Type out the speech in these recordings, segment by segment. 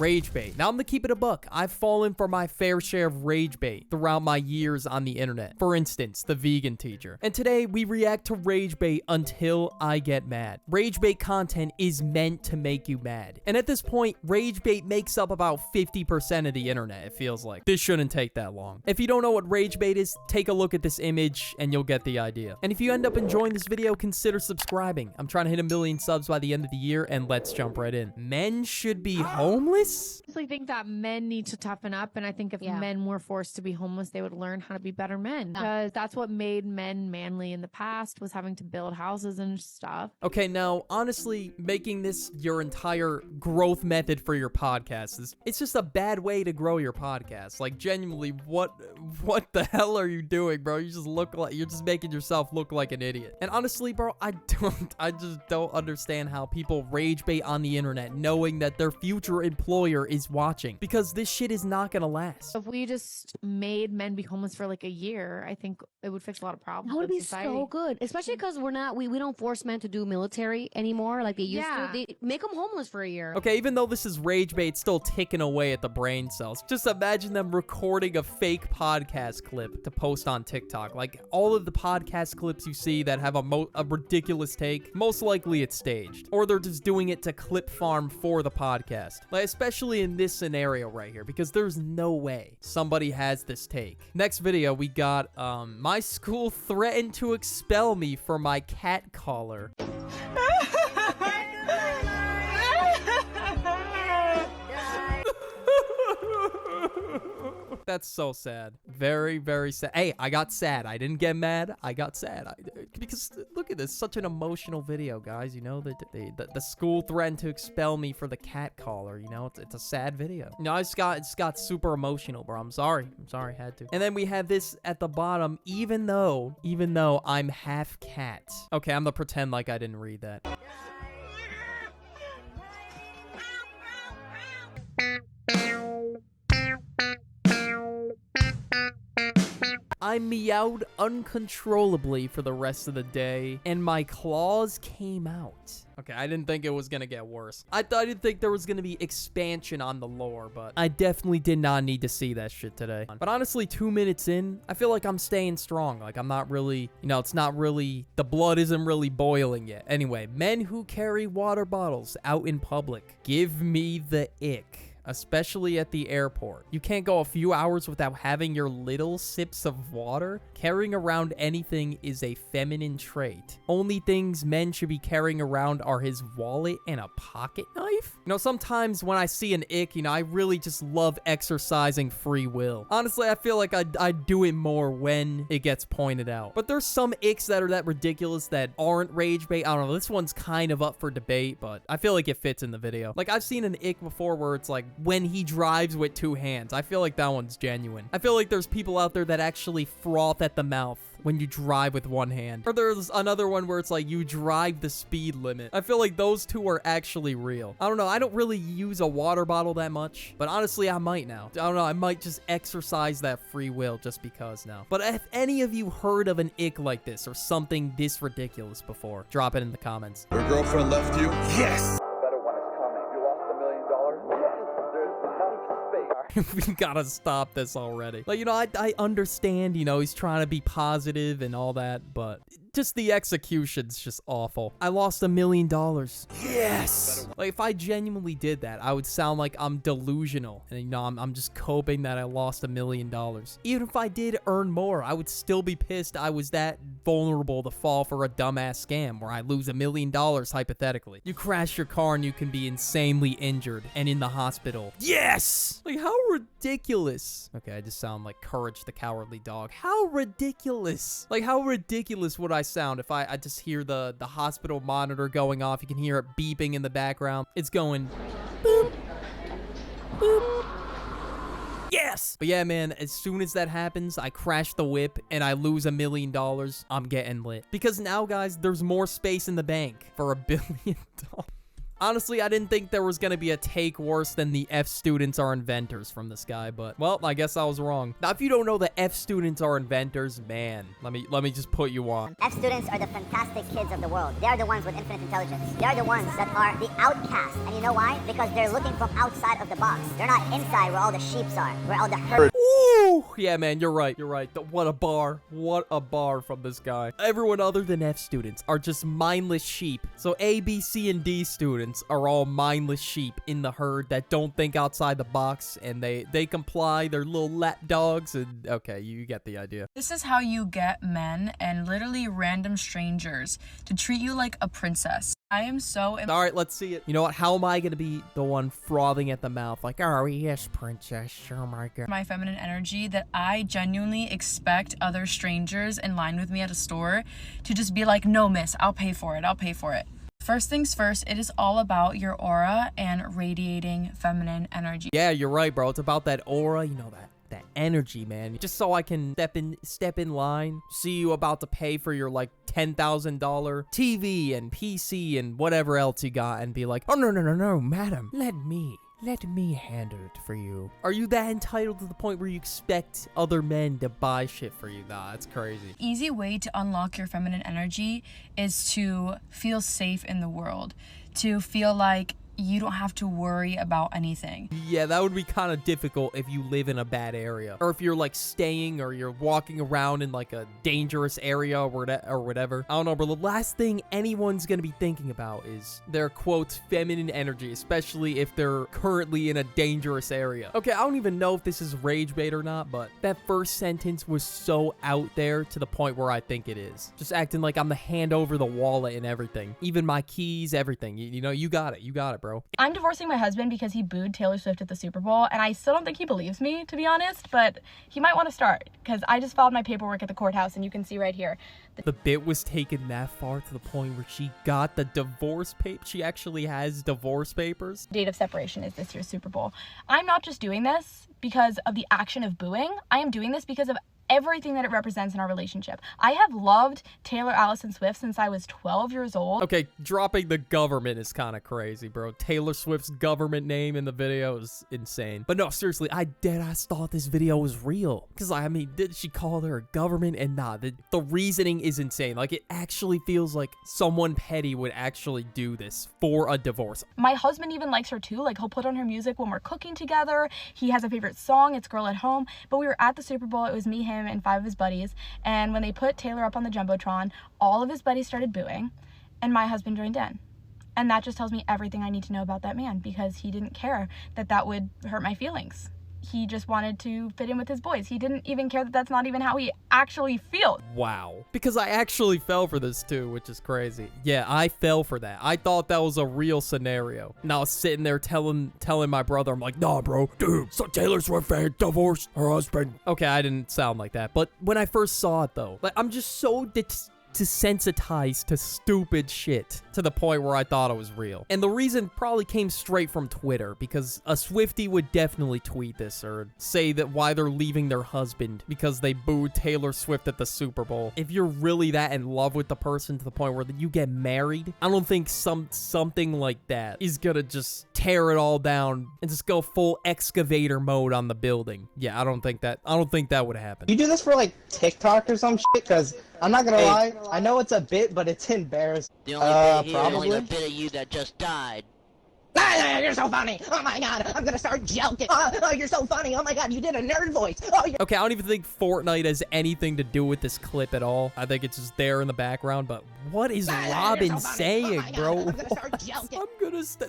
Ragebait. Now I'm gonna keep it a buck. I've fallen for my fair share of Ragebait throughout my years on the internet. For instance, the vegan teacher. And today we react to Ragebait until I get mad. Ragebait content is meant to make you mad. And at this point, Ragebait makes up about 50% of the internet, it feels like. This shouldn't take that long. If you don't know what Ragebait is, take a look at this image and you'll get the idea. And if you end up enjoying this video, consider subscribing. I'm trying to hit 1 million subs by the end of the year, and let's jump right in. Men should be homeless? I think that men need to toughen up, and I think if men were forced to be homeless, they would learn how to be better men, because that's what made men manly in the past, was having to build houses and stuff. Okay, now, honestly, making this your entire growth method for your podcast it's just a bad way to grow your podcast. Like, genuinely, what the hell are you doing, bro? You're just making yourself look like an idiot. And honestly, bro, I just don't understand how people rage bait on the internet knowing that their future employer is watching, because this shit is not gonna last. If we just made men be homeless for like a year, I think it would fix a lot of problems. That would be society. so good, especially because we don't force men to do military anymore like they used to. They make them homeless for a year. Okay, even though this is rage bait, it's still ticking away at the brain cells. Just imagine them recording a fake podcast clip to post on TikTok. Like, all of the podcast clips you see that have a ridiculous take, most likely it's staged, or they're just doing it to clip farm for the podcast. Like, especially in this scenario right here, because there's no way somebody has this take. Next video, we got my school threatened to expel me for my cat collar. That's so sad. Very, very sad. Hey, I got sad. I didn't get mad. I got sad. Because look at this. Such an emotional video, guys. You know, the school threatened to expel me for the cat collar. You know, it's a sad video. You know, it just got super emotional, bro. I'm sorry. Had to. And then we have this at the bottom, even though I'm half cat. Okay, I'm gonna pretend like I didn't read that. I meowed uncontrollably for the rest of the day, and my claws came out. Okay, I didn't think it was gonna get worse. I didn't think there was gonna be expansion on the lore, but I definitely did not need to see that shit today. But honestly, 2 minutes in, I feel like I'm staying strong. Like, I'm not really, it's not really, the blood isn't really boiling yet. Anyway, men who carry water bottles out in public, give me the ick. Especially at the airport. You can't go a few hours without having your little sips of water. Carrying around anything is a feminine trait. Only things men should be carrying around are his wallet and a pocket knife. Sometimes when I see an ick, I really just love exercising free will. Honestly, I feel like I'd do it more when it gets pointed out. But there's some icks that are that ridiculous that aren't rage bait. I don't know, this one's kind of up for debate, but I feel like it fits in the video. Like, I've seen an ick before where it's like, when he drives with 2 hands. I feel like that one's genuine. I feel like there's people out there that actually froth at the mouth when you drive with 1 hand. Or there's another one where it's like you drive the speed limit. I feel like those two are actually real. I don't know. I don't really use a water bottle that much, but honestly, I might now. I don't know. I might just exercise that free will just because now. But if any of you heard of an ick like this or something this ridiculous before, drop it in the comments. Your girlfriend left you? Yes! We gotta stop this already. Like, I understand, he's trying to be positive and all that, but just the execution's just awful. I lost $1 million. Yes! Like, if I genuinely did that, I would sound like I'm delusional. And, I'm just coping that I lost $1 million. Even if I did earn more, I would still be pissed I was that vulnerable to fall for a dumbass scam where I lose $1 million, hypothetically. You crash your car and you can be insanely injured and in the hospital. Yes! Like, how ridiculous. Okay, I just sound like Courage the Cowardly Dog. How ridiculous. Like, how ridiculous would I sound if I just hear the hospital monitor going off? You can hear it beeping in the background. It's going boop, boop. Yes! But yeah, man, as soon as that happens, I crash the whip and I lose $1 million, I'm getting lit. Because now, guys, there's more space in the bank for $1 billion. Honestly, I didn't think there was gonna be a take worse than the F students are inventors from this guy, but, well, I guess I was wrong. Now, if you don't know that F students are inventors, man, let me just put you on. F students are the fantastic kids of the world. They are the ones with infinite intelligence. They are the ones that are the outcasts. And you know why? Because they're looking from outside of the box. They're not inside where all the sheeps are, where all the herd. Ooh, yeah, man, you're right. What a bar. What a bar from this guy. Everyone other than F students are just mindless sheep. So A, B, C, and D students are all mindless sheep in the herd that don't think outside the box, and they comply. They're little lap dogs, and okay, you get the idea. This is how you get men and literally random strangers to treat you like a princess. I am so... All right, let's see it. You know what? How am I going to be the one frothing at the mouth? Like, oh, yes, princess. Oh, my God. My feminine energy that I genuinely expect other strangers in line with me at a store to just be like, no, miss, I'll pay for it. I'll pay for it. First things first, it is all about your aura and radiating feminine energy. Yeah, you're right, bro. It's about that aura, you know, that energy, man. Just so I can step in line, see you about to pay for your like $10,000 TV and PC and whatever else you got, and be like, oh, no, madam, let me handle it for you. Are you that entitled to the point where you expect other men to buy shit for you? Nah, that's crazy. Easy way to unlock your feminine energy is to feel safe in the world, to feel like you don't have to worry about anything. Yeah, that would be kind of difficult if you live in a bad area, or if you're like staying or you're walking around in like a dangerous area or whatever. I don't know, but the last thing anyone's gonna be thinking about is their, quote, feminine energy, especially if they're currently in a dangerous area. Okay, I don't even know if this is rage bait or not, but that first sentence was so out there to the point where I think it is. Just acting like I'm the hand over the wallet and everything, even my keys, everything. You know, you got it, bro. I'm divorcing my husband because he booed Taylor Swift at the Super Bowl, and I still don't think he believes me, to be honest, but he might want to start, because I just filed my paperwork at the courthouse, and you can see right here. The bit was taken that far to the point where she got the divorce paper. She actually has divorce papers. Date of separation is this year's Super Bowl. I'm not just doing this because of the action of booing. I am doing this because of everything that it represents in our relationship. I have loved Taylor Allison Swift since I was 12 years old. Okay, dropping the government is kind of crazy, bro. Taylor Swift's government name in the video is insane. But no, seriously, I deadass thought this video was real. Because, I mean, did she call her a government? And nah, the reasoning is insane. Like, it actually feels like someone petty would actually do this for a divorce. My husband even likes her too. Like, he'll put on her music when we're cooking together. He has a favorite song. It's Girl at Home. But we were at the Super Bowl. It was me, him, and 5 of his buddies, and when they put Taylor up on the Jumbotron, all of his buddies started booing, and my husband joined in. And that just tells me everything I need to know about that man, because he didn't care that that would hurt my feelings. He just wanted to fit in with his boys. He didn't even care that that's not even how he actually feels. Wow. Because I actually fell for this too, which is crazy. Yeah, I fell for that. I thought that was a real scenario. And I was sitting there telling my brother, I'm like, nah, bro, dude, so Taylor Swift fan divorced her husband. Okay, I didn't sound like that. But when I first saw it though, like, I'm just so desensitized to stupid shit to the point where I thought it was real. And the reason probably came straight from Twitter, because a Swiftie would definitely tweet this or say that why they're leaving their husband because they booed Taylor Swift at the Super Bowl. If you're really that in love with the person to the point where you get married, I don't think something like that is gonna just tear it all down and just go full excavator mode on the building. Yeah, I don't think that would happen. You do this for like TikTok or some shit? Because I'm not gonna lie, I know it's a bit, but it's embarrassing. The only bit here probably. is the bit of you that just died. You're so funny. Oh my god, I'm gonna start joking. Oh, you're so funny. Oh my god, you did a nerd voice. Oh, okay, I don't even think Fortnite has anything to do with this clip at all. I think it's just there in the background, but what is Robin saying, bro? I'm gonna start joking.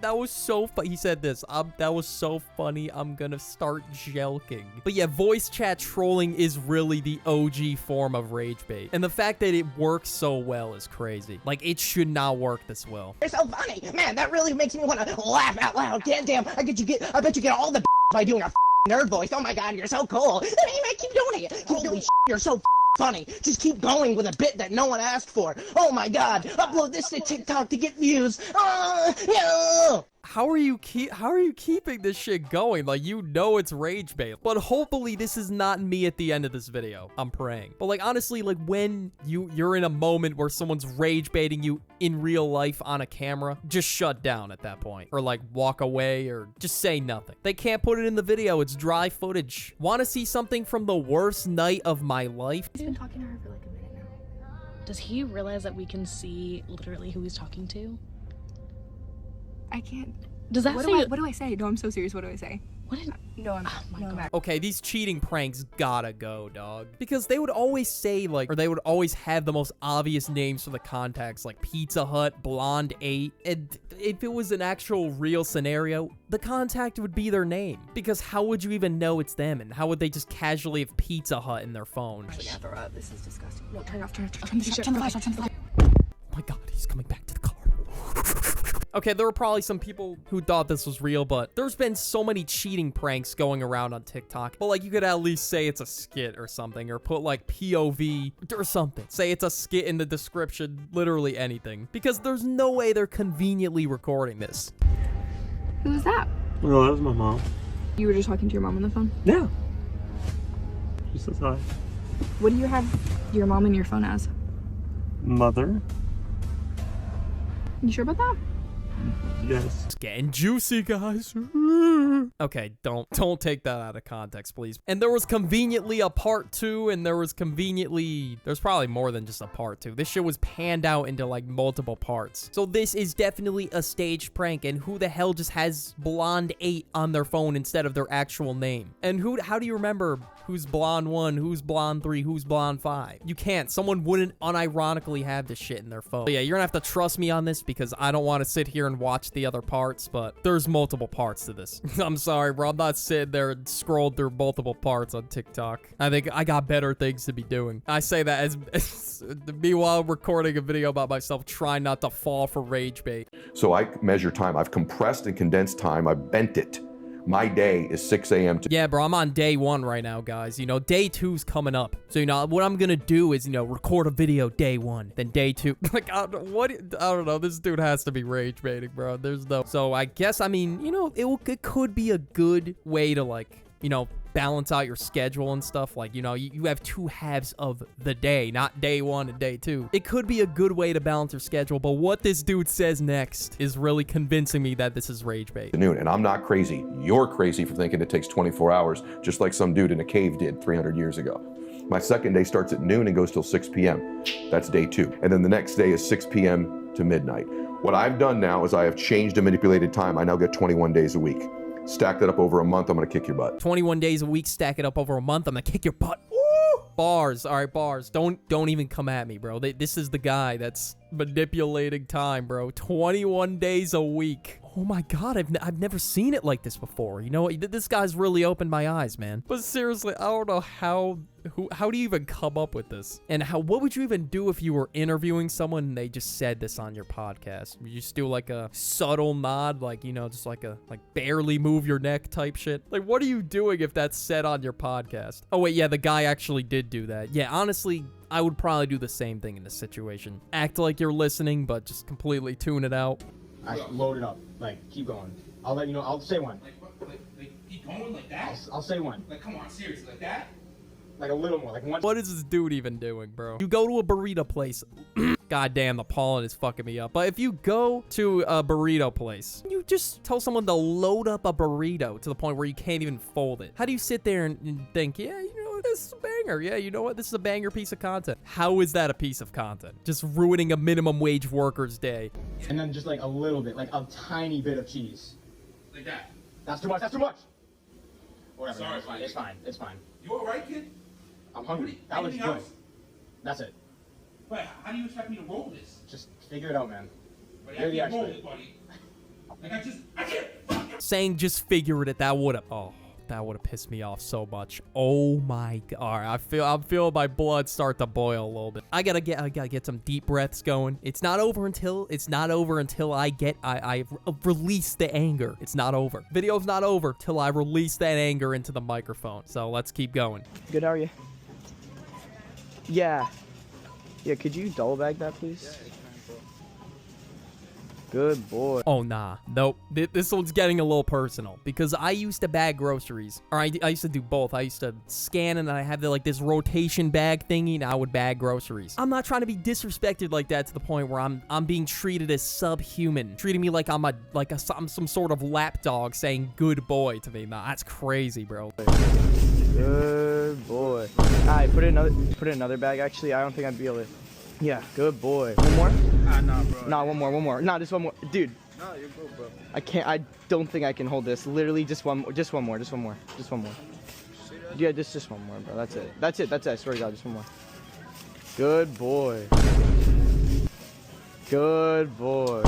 That was so funny. He said this. That was so funny. I'm gonna start jelking. But yeah, voice chat trolling is really the OG form of rage bait. And the fact that it works so well is crazy. Like, it should not work this well. You're so funny. Man, that really makes me want to laugh out loud. Damn, I bet you get all the by doing a nerd voice. Oh my god, you're so cool. Keep doing it. Keep doing you're so funny. Just keep going with a bit that no one asked for. Oh my god, upload this to TikTok to get views. No. how are you keeping this shit going? Like, you know it's rage bait. But hopefully this is not me at the end of this video. I'm praying. But like, honestly, like when you're in a moment where someone's rage baiting you in real life on a camera, just shut down at that point. Or like walk away or just say nothing. They can't put it in the video. It's dry footage. Want to see something from the worst night of my life? He's been talking to her for like a minute now. Does he realize that we can see literally who he's talking to? I can't. Does that what do I say? No, I'm so serious. What do I say? No, I'm not. Okay, these cheating pranks gotta go, dog. Because they would always say, like, or they would always have the most obvious names for the contacts, like Pizza Hut, Blonde 8. And if it was an actual real scenario, the contact would be their name. Because how would you even know it's them? And how would they just casually have Pizza Hut in their phone? This is disgusting. No, turn it off. Turn the flash off. Oh my god, he's coming back to the car. Okay, there were probably some people who thought this was real, but there's been so many cheating pranks going around on TikTok. But like, you could at least say it's a skit or something, or put like POV or something. Say it's a skit in the description, literally anything. Because there's no way they're conveniently recording this. Who was that? Oh, that was my mom. You were just talking to your mom on the phone? Yeah. She says hi. What do you have your mom in your phone as? Mother. You sure about that? Yes. It's getting juicy, guys. Okay, don't take that out of context, please. And there was conveniently a part 2, and there's probably more than just a part 2. This shit was panned out into like multiple parts. So this is definitely a staged prank, and who the hell just has Blonde 8 on their phone instead of their actual name? And how do you remember who's Blonde 1, who's Blonde 3, who's Blonde 5? You can't. Someone wouldn't unironically have this shit in their phone. But yeah, you're gonna have to trust me on this because I don't want to sit here and watch the other parts, but there's multiple parts to this. I'm sorry, bro. I'm not sitting there and scrolled through multiple parts on TikTok. I think I got better things to be doing. I say that as meanwhile recording a video about myself trying not to fall for rage bait. So I measure time. I've compressed and condensed time. I've bent it. My day is 6 a.m. to... Yeah, bro, I'm on day 1 right now, guys. You know, day 2's coming up. So, you know, what I'm gonna do is, you know, record a video day 1, then day 2. Like, I don't know. This dude has to be rage baiting, bro. There's no... So, I guess, I mean, you know, it could be a good way to, like, you know, balance out your schedule and stuff. Like, you know, you have 2 halves of the day, not day 1 and day 2. It could be a good way to balance your schedule, but what this dude says next is really convincing me that this is rage bait. And I'm not crazy. You're crazy for thinking it takes 24 hours, just like some dude in a cave did 300 years ago. My second day starts at noon and goes till 6 p.m. That's day 2. And then the next day is 6 p.m. to midnight. What I've done now is I have changed and manipulated time. I now get 21 days a week. Stack that up over a month, I'm gonna kick your butt. 21 days a week, stack it up over a month, I'm gonna kick your butt. Woo! Bars, all right, bars. Don't even come at me, bro. This is the guy that's manipulating time, bro. 21 days a week. Oh my god, I've never seen it like this before. You know, this guy's really opened my eyes, man. But seriously, I don't know how do you even come up with this? And what would you even do if you were interviewing someone and they just said this on your podcast? Would you just do like a subtle nod, like, you know, just like barely move your neck type shit? Like, what are you doing if that's said on your podcast? Oh wait, yeah, the guy actually did do that. Yeah, honestly, I would probably do the same thing in this situation. Act like you're listening, but just completely tune it out. I load it up. Like, keep going. I'll let you know. I'll say one. Like keep going like that? I'll say one. Like, come on, seriously, like that? Like a little more. Like one. What is this dude even doing, bro? You go to a burrito place. God damn, the pollen is fucking me up. But if you go to a burrito place, you just tell someone to load up a burrito to the point where you can't even fold it. How do you sit there and think, yeah, you know, this is a banger. Yeah, you know what? This is a banger piece of content. How is that a piece of content? Just ruining a minimum wage worker's day. And then just like a little bit, like a tiny bit of cheese. Like that? That's too much. That's too much. Whatever. Sorry, it's fine. It's fine. It's fine. You all right, kid? I'm hungry. That looks good. Else? That's it. But how do you expect me to roll this? Just figure it out, man. Buddy, You're the I can't roll expert. it, buddy. Like I can't fucking... Saying just figure it, that would have pissed me off so much. Oh my god. All right, I'm feeling my blood start to boil a little bit. I gotta get some deep breaths going. It's not over until I release the anger. It's not over. Video's not over till I release that anger into the microphone. So let's keep going. Good, how are you? Yeah, could you double bag that, please? Good boy. Oh, nah. Nope. This one's getting a little personal because I used to bag groceries. Or I used to do both. I used to scan and then I had this rotation bag thingy and I would bag groceries. I'm not trying to be disrespected like that to the point where I'm being treated as subhuman. Treating me like I'm some sort of lapdog saying good boy to me. Nah, that's crazy, bro. Good boy. Alright, put it in another bag. Actually, I don't think I'd be able to. Yeah, good boy. One more? Nah, bro. Nah, one more. Nah, just one more. Dude. No, you're good, bro. I don't think I can hold this. Literally just one more. Yeah, just one more, bro. That's it. I swear to God, just one more. Good boy. Good boy.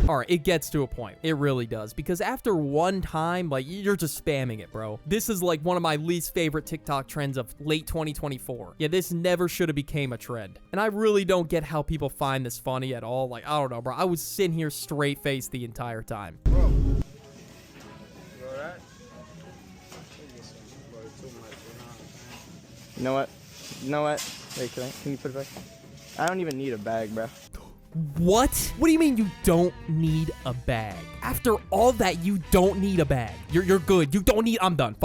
All right, it gets to a point. It really does. Because after one time, like, you're just spamming it, bro. This is like one of my least favorite TikTok trends of late 2024. Yeah, this never should have became a trend. And I really don't get how people find this funny at all. Like, I don't know, bro. I was sitting here straight-faced the entire time. Bro. You know what? Wait, can you put it back? I don't even need a bag, bro. What? What do you mean you don't need a bag? After all that, you don't need a bag. You're good. You don't need... I'm done. Fuck.